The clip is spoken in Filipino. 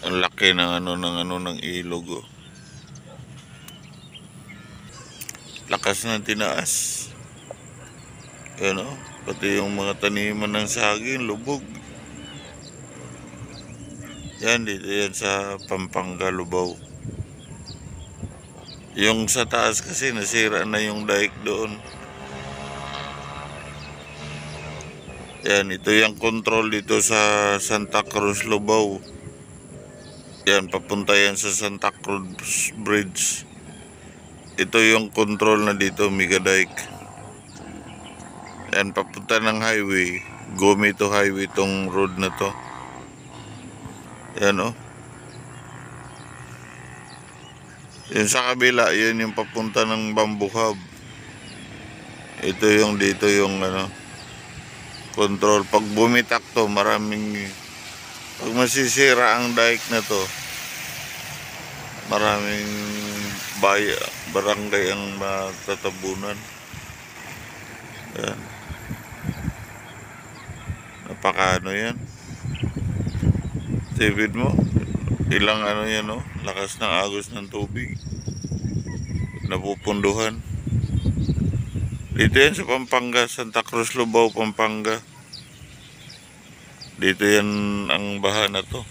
Ang laki ng ng ilog, oh. Lakas ng tinaas. Yan, oh. Pati yung mga taniman ng saging lubog. Yan, dito yan sa Pampanga, Lubao. Yung sa taas kasi nasira na yung dike doon. Yan, ito yung control dito sa Santa Cruz, Lubao. Yan, papunta yan sa Santa Cruz Bridge. Ito yung control na dito, Mega Dike. Yan, papunta ng highway. Gomito Highway tong road na to. Yan, oh. Yun sa kabila, yun yung papunta ng Bamboo Hub. Ito yung dito yung control. Pag bumitak to, pag masisira ang dike na to, maraming barangay ang matatabunan. Yan. Napakaano yan. Tipid mo. Ilang yan, oh. Lakas ng agos ng tubig. Napupunduhan. Dito yan sa Pampanga, Santa Cruz, Lubao, Pampanga. Dito yan ang baha na to.